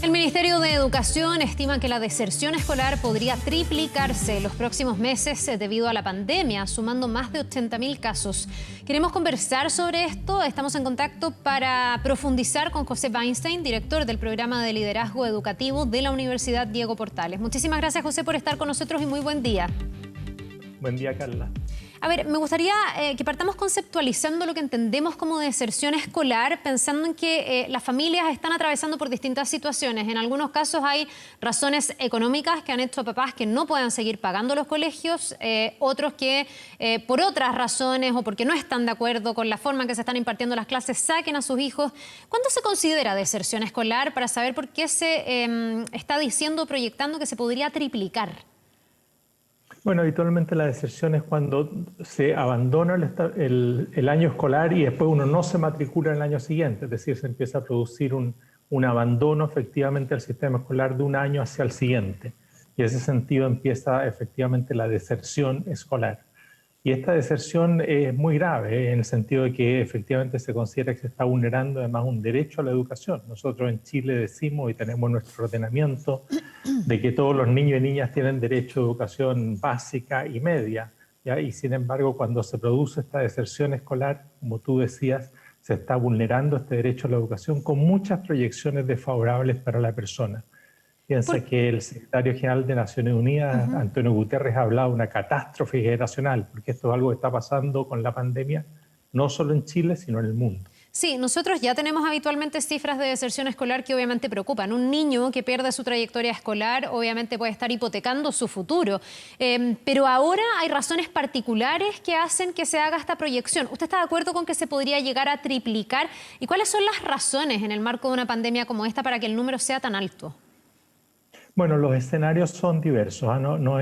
El Ministerio de Educación estima que la deserción escolar podría triplicarse en los próximos meses debido a la pandemia, sumando más de 80.000 casos. Queremos conversar sobre esto. Estamos en contacto para profundizar con José Weinstein, director del Programa de Liderazgo Educativo de la Universidad Diego Portales. Muchísimas gracias, José, por estar con nosotros y muy buen día. Buen día, Carla. A ver, me gustaría que partamos conceptualizando lo que entendemos como deserción escolar, pensando en que las familias están atravesando por distintas situaciones. En algunos casos hay razones económicas que han hecho papás que no puedan seguir pagando los colegios, otros que por otras razones o porque no están de acuerdo con la forma en que se están impartiendo las clases saquen a sus hijos. ¿Cuándo se considera deserción escolar para saber por qué se está diciendo, proyectando que se podría triplicar? Bueno, habitualmente la deserción es cuando se abandona el año escolar y después uno no se matricula en el año siguiente, es decir, se empieza a producir un abandono efectivamente del sistema escolar de un año hacia el siguiente. Y en ese sentido empieza efectivamente la deserción escolar. Y esta deserción es muy grave en el sentido de que efectivamente se considera que se está vulnerando además un derecho a la educación. Nosotros en Chile decimos y tenemos nuestro ordenamiento de que todos los niños y niñas tienen derecho a educación básica y media, ¿ya? Y sin embargo, cuando se produce esta deserción escolar, como tú decías, se está vulnerando este derecho a la educación con muchas proyecciones desfavorables para la persona. Piensa que el secretario general de Naciones Unidas, Antonio Guterres, ha hablado de una catástrofe generacional, porque esto es algo que está pasando con la pandemia, no solo en Chile, sino en el mundo. Sí, nosotros ya tenemos habitualmente cifras de deserción escolar que obviamente preocupan. Un niño que pierde su trayectoria escolar obviamente puede estar hipotecando su futuro. Pero ahora hay razones particulares que hacen que se haga esta proyección. ¿Usted está de acuerdo con que se podría llegar a triplicar? ¿Y cuáles son las razones en el marco de una pandemia como esta para que el número sea tan alto? Bueno, los escenarios son diversos.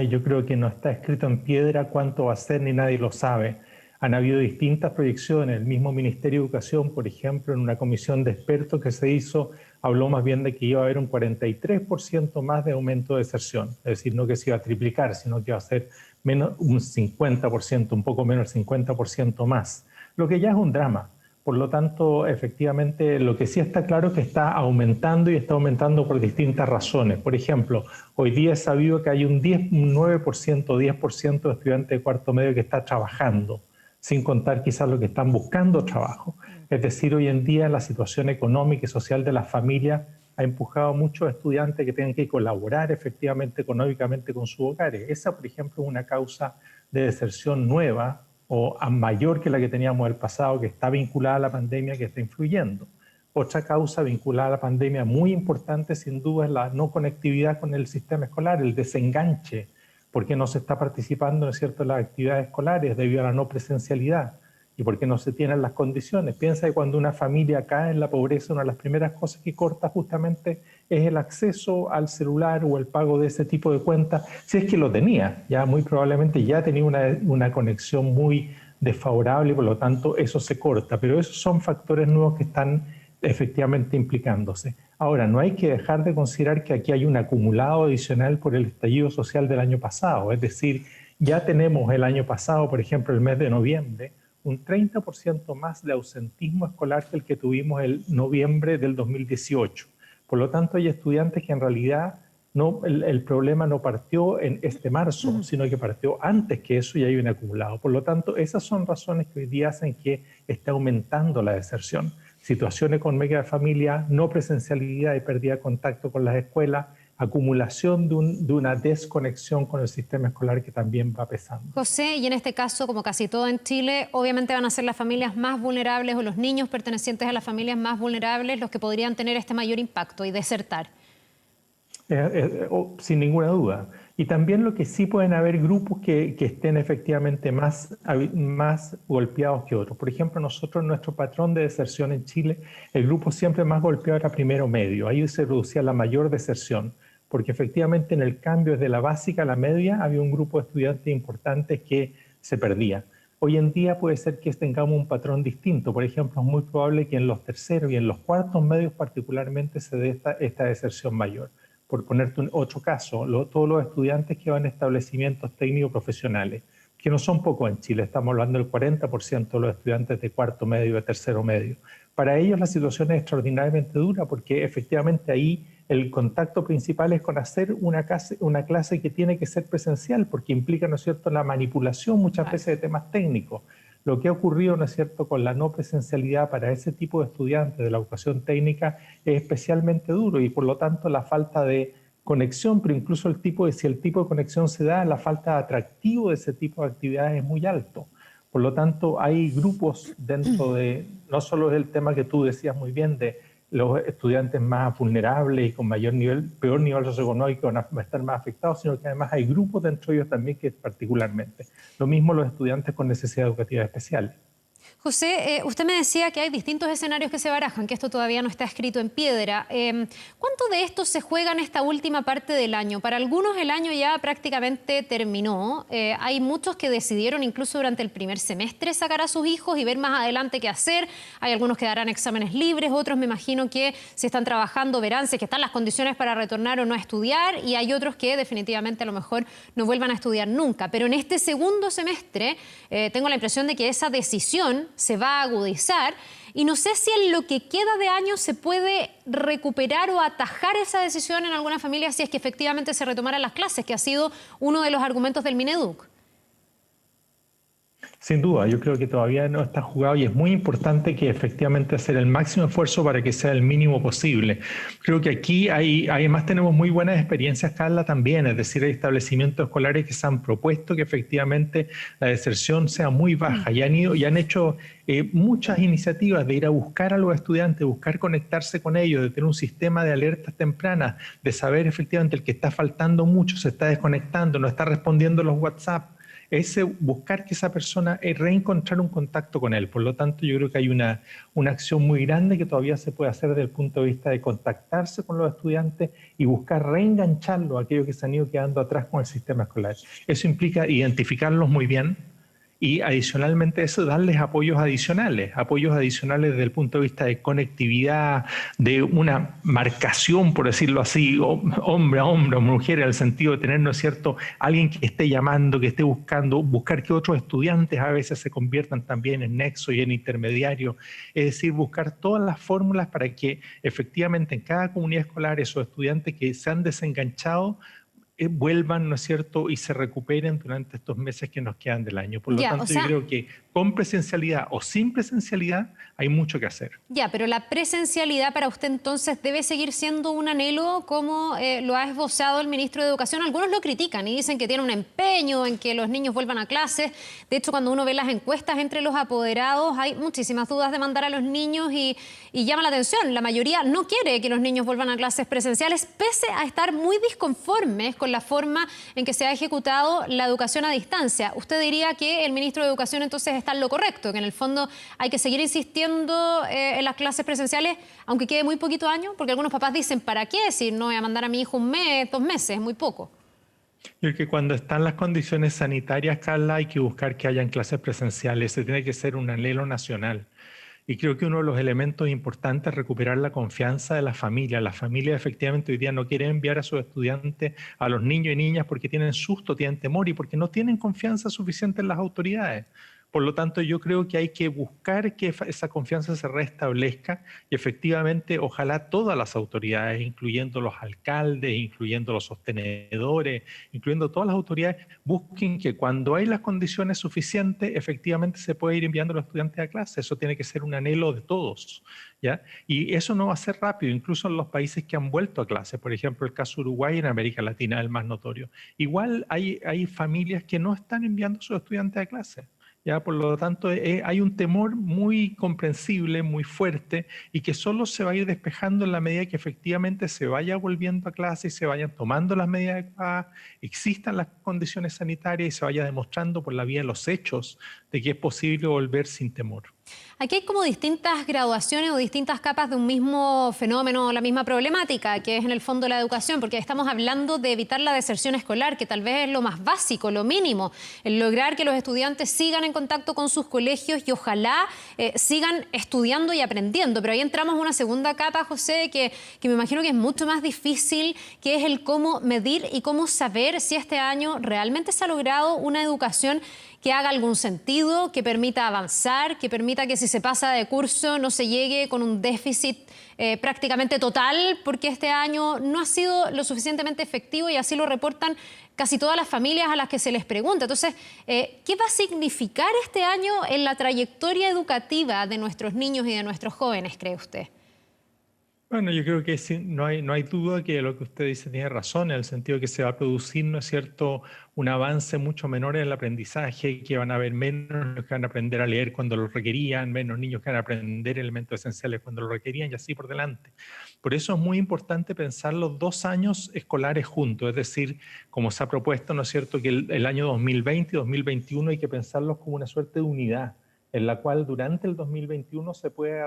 Yo creo que no está escrito en piedra cuánto va a ser, ni nadie lo sabe. Han habido distintas proyecciones. El mismo Ministerio de Educación, por ejemplo, en una comisión de expertos que se hizo, habló más bien de que iba a haber un 43% más de aumento de deserción. Es decir, no que se iba a triplicar, sino que iba a ser menos, un 50%, un poco menos del 50% más. Lo que ya es un drama. Por lo tanto, efectivamente, lo que sí está claro es que está aumentando y está aumentando por distintas razones. Por ejemplo, hoy día es sabido que hay un 9%, 10% de estudiantes de cuarto medio que está trabajando, sin contar quizás los que están buscando trabajo. Es decir, hoy en día la situación económica y social de las familias ha empujado a muchos estudiantes que tengan que colaborar efectivamente económicamente con sus hogares. Esa, por ejemplo, es una causa de deserción nueva o a mayor que la que teníamos el pasado, que está vinculada a la pandemia, que está influyendo. Otra causa vinculada a la pandemia muy importante, sin duda, es la no conectividad con el sistema escolar, el desenganche, porque no se está participando, ¿no es cierto?, en las actividades escolares debido a la no presencialidad y porque no se tienen las condiciones. Piensa que cuando una familia cae en la pobreza, una de las primeras cosas que corta justamente es el acceso al celular o el pago de ese tipo de cuentas, si es que lo tenía, ya muy probablemente ya tenía una conexión muy desfavorable y por lo tanto eso se corta, pero esos son factores nuevos que están efectivamente implicándose. Ahora, no hay que dejar de considerar que aquí hay un acumulado adicional por el estallido social del año pasado, es decir, ya tenemos el año pasado, por ejemplo, el mes de noviembre, un 30% más de ausentismo escolar que el que tuvimos el noviembre del 2018. Por lo tanto, hay estudiantes que en realidad el problema no partió en este marzo, sino que partió antes que eso y hay un acumulado. Por lo tanto, esas son razones que hoy día hacen que esté aumentando la deserción. Situación económica de familia, no presencialidad y pérdida de contacto con las escuelas, acumulación de una desconexión con el sistema escolar que también va pesando. José, y en este caso, como casi todo en Chile, obviamente van a ser las familias más vulnerables o los niños pertenecientes a las familias más vulnerables los que podrían tener este mayor impacto y desertar. Sin ninguna duda. Y también lo que sí pueden haber grupos que estén efectivamente más golpeados que otros. Por ejemplo, nosotros, nuestro patrón de deserción en Chile, el grupo siempre más golpeado era primero medio. Ahí se producía la mayor deserción, porque efectivamente en el cambio desde la básica a la media había un grupo de estudiantes importantes que se perdía. Hoy en día puede ser que tengamos un patrón distinto. Por ejemplo, es muy probable que en los terceros y en los cuartos medios particularmente se dé esta deserción mayor. Por ponerte otro caso, todos los estudiantes que van a establecimientos técnicos profesionales, que no son pocos en Chile, estamos hablando del 40% de los estudiantes de cuarto medio y de tercero medio. Para ellos la situación es extraordinariamente dura porque efectivamente ahí el contacto principal es con hacer una clase que tiene que ser presencial, porque implica, ¿no es cierto?, la manipulación muchas veces de temas técnicos. Lo que ha ocurrido, ¿no es cierto?, con la no presencialidad para ese tipo de estudiantes de la educación técnica es especialmente duro y por lo tanto la falta de conexión, pero incluso si el tipo de conexión se da, la falta de atractivo de ese tipo de actividades es muy alto. Por lo tanto, hay grupos dentro de, no solo es el tema que tú decías muy bien, de los estudiantes más vulnerables y con peor nivel socioeconómico van a estar más afectados, sino que además hay grupos dentro de ellos también que particularmente. Lo mismo los estudiantes con necesidades educativas especiales. José, usted me decía que hay distintos escenarios que se barajan, que esto todavía no está escrito en piedra. ¿Cuánto de esto se juega en esta última parte del año? Para algunos el año ya prácticamente terminó. Hay muchos que decidieron incluso durante el primer semestre sacar a sus hijos y ver más adelante qué hacer. Hay algunos que darán exámenes libres, otros me imagino que si están trabajando verán si están las condiciones para retornar o no a estudiar, y hay otros que definitivamente a lo mejor no vuelvan a estudiar nunca. Pero en este segundo semestre tengo la impresión de que esa decisión se va a agudizar y no sé si en lo que queda de año se puede recuperar o atajar esa decisión en alguna familia si es que efectivamente se retomaran las clases, que ha sido uno de los argumentos del Mineduc. Sin duda, yo creo que todavía no está jugado y es muy importante que efectivamente hacer el máximo esfuerzo para que sea el mínimo posible. Creo que aquí además tenemos muy buenas experiencias, Carla, también, es decir, hay establecimientos escolares que se han propuesto que efectivamente la deserción sea muy baja y han hecho muchas iniciativas de ir a buscar a los estudiantes, buscar conectarse con ellos, de tener un sistema de alertas tempranas, de saber efectivamente el que está faltando mucho, se está desconectando, no está respondiendo los WhatsApp. Es buscar que esa persona reencontrar un contacto con él. Por lo tanto, yo creo que hay una acción muy grande que todavía se puede hacer desde el punto de vista de contactarse con los estudiantes y buscar reengancharlos a aquellos que se han ido quedando atrás con el sistema escolar. Eso implica identificarlos muy bien y adicionalmente eso darles apoyos adicionales desde el punto de vista de conectividad, de una marcación, por decirlo así, hombre a hombre o mujer, en el sentido de tener, ¿no es cierto?, alguien que esté llamando, que esté buscar que otros estudiantes a veces se conviertan también en nexo y en intermediario, es decir, buscar todas las fórmulas para que efectivamente en cada comunidad escolar esos estudiantes que se han desenganchado vuelvan, ¿no es cierto?, y se recuperen durante estos meses que nos quedan del año. Por lo tanto, yo creo que con presencialidad o sin presencialidad hay mucho que hacer. Ya, pero la presencialidad para usted entonces debe seguir siendo un anhelo como lo ha esbozado el ministro de Educación. Algunos lo critican y dicen que tiene un empeño en que los niños vuelvan a clases. De hecho, cuando uno ve las encuestas entre los apoderados hay muchísimas dudas de mandar a los niños y llama la atención. La mayoría no quiere que los niños vuelvan a clases presenciales, pese a estar muy disconformes con la forma en que se ha ejecutado la educación a distancia. ¿Usted diría que el ministro de Educación entonces está en lo correcto, que en el fondo hay que seguir insistiendo en las clases presenciales, aunque quede muy poquito año? Porque algunos papás dicen, ¿para qué? Si no voy a mandar a mi hijo un mes, 2 meses, es muy poco. Yo creo que cuando están las condiciones sanitarias, Carla, hay que buscar que hayan clases presenciales. Se tiene que ser un anhelo nacional. Y creo que uno de los elementos importantes es recuperar la confianza de las familias. Las familias efectivamente hoy día no quieren enviar a sus estudiantes, a los niños y niñas, porque tienen susto, tienen temor y porque no tienen confianza suficiente en las autoridades. Por lo tanto, yo creo que hay que buscar que esa confianza se restablezca y efectivamente ojalá todas las autoridades, incluyendo los alcaldes, incluyendo los sostenedores, incluyendo todas las autoridades, busquen que cuando hay las condiciones suficientes, efectivamente se puede ir enviando a los estudiantes a clase. Eso tiene que ser un anhelo de todos, ¿ya? Y eso no va a ser rápido, incluso en los países que han vuelto a clase. Por ejemplo, el caso de Uruguay en América Latina es el más notorio. Igual hay familias que no están enviando a sus estudiantes a clase. Ya, por lo tanto, hay un temor muy comprensible, muy fuerte, y que solo se va a ir despejando en la medida que efectivamente se vaya volviendo a clase y se vayan tomando las medidas adecuadas, existan las condiciones sanitarias y se vaya demostrando por la vía de los hechos de que es posible volver sin temor. Aquí hay como distintas graduaciones o distintas capas de un mismo fenómeno, la misma problemática, que es en el fondo la educación, porque estamos hablando de evitar la deserción escolar, que tal vez es lo más básico, lo mínimo, el lograr que los estudiantes sigan en contacto con sus colegios y ojalá sigan estudiando y aprendiendo. Pero ahí entramos en una segunda capa, José, que me imagino que es mucho más difícil, que es el cómo medir y cómo saber si este año realmente se ha logrado una educación que haga algún sentido, que permita avanzar, que permita que si se pasa de curso no se llegue con un déficit prácticamente total, porque este año no ha sido lo suficientemente efectivo y así lo reportan casi todas las familias a las que se les pregunta. Entonces, ¿qué va a significar este año en la trayectoria educativa de nuestros niños y de nuestros jóvenes, cree usted? Bueno, yo creo que sí, no hay duda que lo que usted dice tiene razón, en el sentido de que se va a producir, ¿no es cierto?, un avance mucho menor en el aprendizaje, que van a haber menos niños que van a aprender a leer cuando lo requerían, menos niños que van a aprender elementos esenciales cuando lo requerían y así por delante. Por eso es muy importante pensar los 2 años escolares juntos, es decir, como se ha propuesto, ¿no es cierto?, que el año 2020 y 2021 hay que pensarlos como una suerte de unidad, en la cual durante el 2021 se puede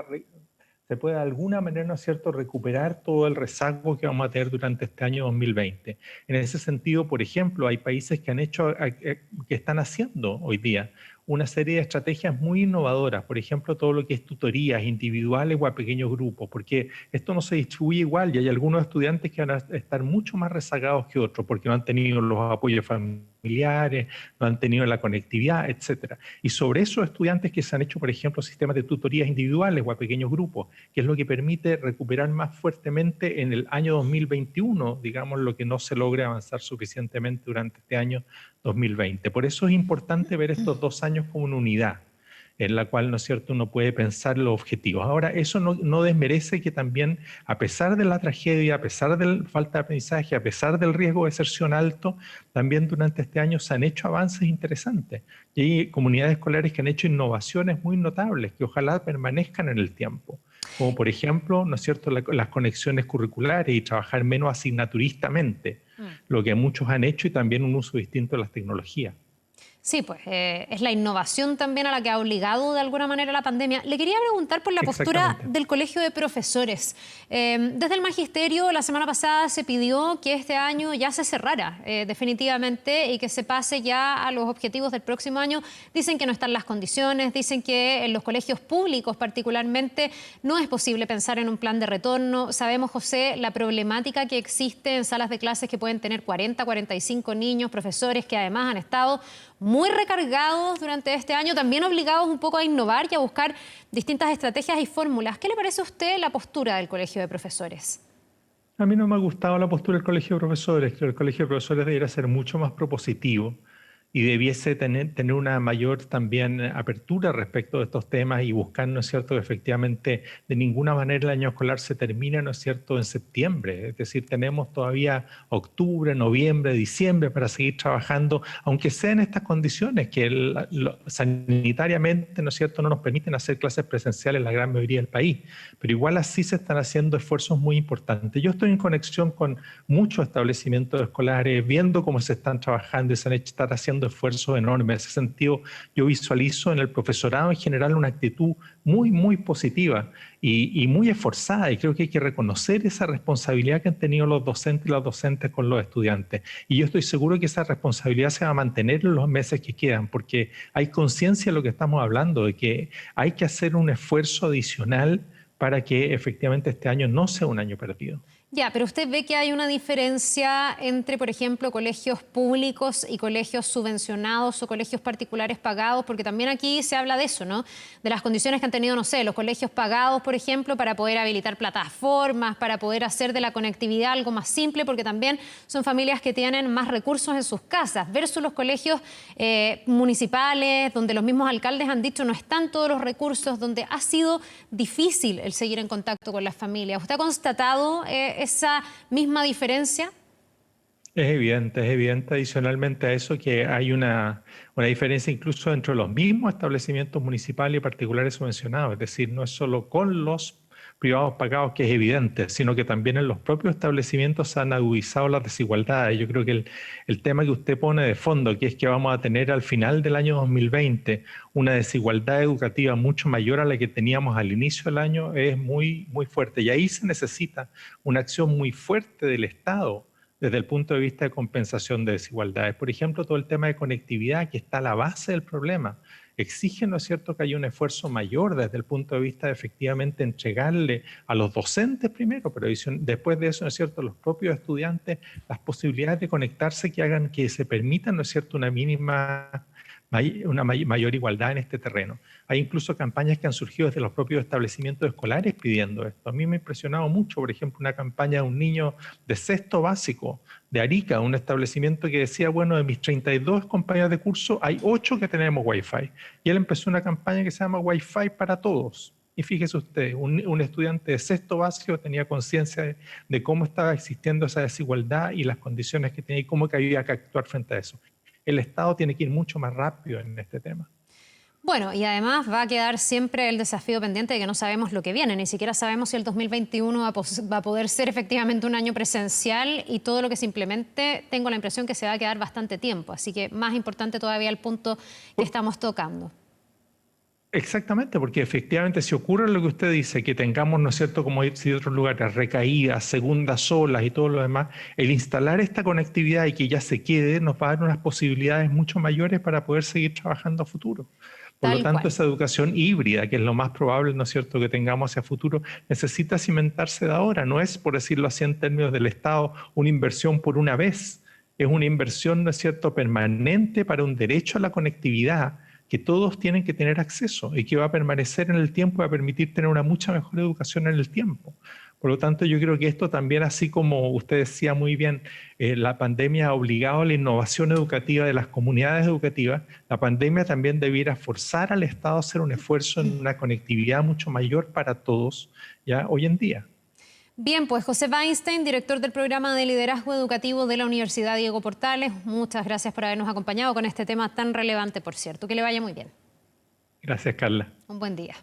de alguna manera, ¿no es cierto?, recuperar todo el rezago que vamos a tener durante este año 2020. En ese sentido, por ejemplo, hay países que que están haciendo hoy día una serie de estrategias muy innovadoras, por ejemplo, todo lo que es tutorías individuales o a pequeños grupos, porque esto no se distribuye igual y hay algunos estudiantes que van a estar mucho más rezagados que otros porque no han tenido los apoyos familiares, no han tenido la conectividad, etcétera. Y sobre esos estudiantes que se han hecho, por ejemplo, sistemas de tutorías individuales o a pequeños grupos, que es lo que permite recuperar más fuertemente en el año 2021, digamos, lo que no se logre avanzar suficientemente durante este año 2020. Por eso es importante ver estos 2 años como una unidad en la cual, ¿no es cierto?, uno puede pensar los objetivos. Ahora, eso no desmerece que también, a pesar de la tragedia, a pesar de la falta de aprendizaje, a pesar del riesgo de deserción alto, también durante este año se han hecho avances interesantes. Y hay comunidades escolares que han hecho innovaciones muy notables que ojalá permanezcan en el tiempo. Como por ejemplo, ¿no es cierto?, las conexiones curriculares y trabajar menos asignaturistamente, lo que muchos han hecho y también un uso distinto de las tecnologías. Sí, pues es la innovación también a la que ha obligado de alguna manera la pandemia. Le quería preguntar por la postura Exactamente. del Colegio de Profesores. Desde el Magisterio, la semana pasada se pidió que este año ya se cerrara definitivamente y que se pase ya a los objetivos del próximo año. Dicen que no están las condiciones, dicen que en los colegios públicos particularmente no es posible pensar en un plan de retorno. Sabemos, José, la problemática que existe en salas de clases que pueden tener 40, 45 niños, profesores que además han estado muy recargados durante este año, también obligados un poco a innovar y a buscar distintas estrategias y fórmulas. ¿Qué le parece a usted la postura del Colegio de Profesores? A mí no me ha gustado la postura del Colegio de Profesores. Creo que el Colegio de Profesores debería ser mucho más propositivo y debiese tener una mayor también apertura respecto de estos temas y buscar, ¿no es cierto?, que efectivamente de ninguna manera el año escolar se termina, ¿no es cierto?, en septiembre. Es decir, tenemos todavía octubre, noviembre, diciembre para seguir trabajando, aunque sea en estas condiciones que sanitariamente, ¿no es cierto?, no nos permiten hacer clases presenciales en la gran mayoría del país. Pero igual así se están haciendo esfuerzos muy importantes. Yo estoy en conexión con muchos establecimientos escolares, viendo cómo se están trabajando y están haciendo esfuerzos enormes. En ese sentido, yo visualizo en el profesorado en general una actitud muy, muy positiva y muy esforzada, y creo que hay que reconocer esa responsabilidad que han tenido los docentes y las docentes con los estudiantes. Y yo estoy seguro que esa responsabilidad se va a mantener en los meses que quedan, porque hay conciencia de lo que estamos hablando, de que hay que hacer un esfuerzo adicional para que efectivamente este año no sea un año perdido. Ya, pero usted ve que hay una diferencia entre, por ejemplo, colegios públicos y colegios subvencionados o colegios particulares pagados, porque también aquí se habla de eso, ¿no? De las condiciones que han tenido, no sé, los colegios pagados, por ejemplo, para poder habilitar plataformas, para poder hacer de la conectividad algo más simple, porque también son familias que tienen más recursos en sus casas, versus los colegios municipales, donde los mismos alcaldes han dicho no están todos los recursos, donde ha sido difícil el seguir en contacto con las familias. ¿Usted ha constatado esa misma diferencia? Es evidente adicionalmente a eso que hay una diferencia incluso entre los mismos establecimientos municipales y particulares subvencionados, es decir, no es solo con los privados pagados que es evidente, sino que también en los propios establecimientos se han agudizado las desigualdades. Yo creo que el tema que usted pone de fondo, que es que vamos a tener al final del año 2020 una desigualdad educativa mucho mayor a la que teníamos al inicio del año, es muy, muy fuerte. Y ahí se necesita una acción muy fuerte del Estado desde el punto de vista de compensación de desigualdades. Por ejemplo, todo el tema de conectividad, que está a la base del problema, exige, ¿no es cierto?, que haya un esfuerzo mayor desde el punto de vista de efectivamente entregarle a los docentes primero, pero después de eso, ¿no es cierto?, a los propios estudiantes las posibilidades de conectarse que hagan que se permita, ¿no es cierto?, una mínima mayor igualdad en este terreno. Hay incluso campañas que han surgido desde los propios establecimientos escolares pidiendo esto. A mí me ha impresionado mucho, por ejemplo, una campaña de un niño de sexto básico de Arica, un establecimiento que decía, bueno, de mis 32 compañeros de curso, hay 8 que tenemos Wi-Fi. Y él empezó una campaña que se llama Wi-Fi para todos. Y fíjese usted, un estudiante de sexto básico tenía conciencia de cómo estaba existiendo esa desigualdad y las condiciones que tenía y cómo que había que actuar frente a eso. El Estado tiene que ir mucho más rápido en este tema. Bueno, y además va a quedar siempre el desafío pendiente de que no sabemos lo que viene, ni siquiera sabemos si el 2021 va a poder ser efectivamente un año presencial y todo lo que se implemente, tengo la impresión que se va a quedar bastante tiempo, así que más importante todavía el punto que estamos tocando. Exactamente, porque efectivamente si ocurre lo que usted dice, que tengamos, ¿no es cierto?, como decía otros lugares, recaídas, segundas olas y todo lo demás, el instalar esta conectividad y que ya se quede nos va a dar unas posibilidades mucho mayores para poder seguir trabajando a futuro. Por lo tanto, esa educación híbrida, que es lo más probable, ¿no es cierto?, que tengamos hacia futuro, necesita cimentarse de ahora. No es, por decirlo así en términos del Estado, una inversión por una vez. Es una inversión, ¿no es cierto?, permanente para un derecho a la conectividad que todos tienen que tener acceso y que va a permanecer en el tiempo y va a permitir tener una mucha mejor educación en el tiempo. Por lo tanto, yo creo que esto también, así como usted decía muy bien, la pandemia ha obligado a la innovación educativa de las comunidades educativas, la pandemia también debiera forzar al Estado a hacer un esfuerzo en una conectividad mucho mayor para todos ya hoy en día. Bien, pues José Weinstein, director del programa de liderazgo educativo de la Universidad Diego Portales, muchas gracias por habernos acompañado con este tema tan relevante, por cierto. Que le vaya muy bien. Gracias, Carla. Un buen día.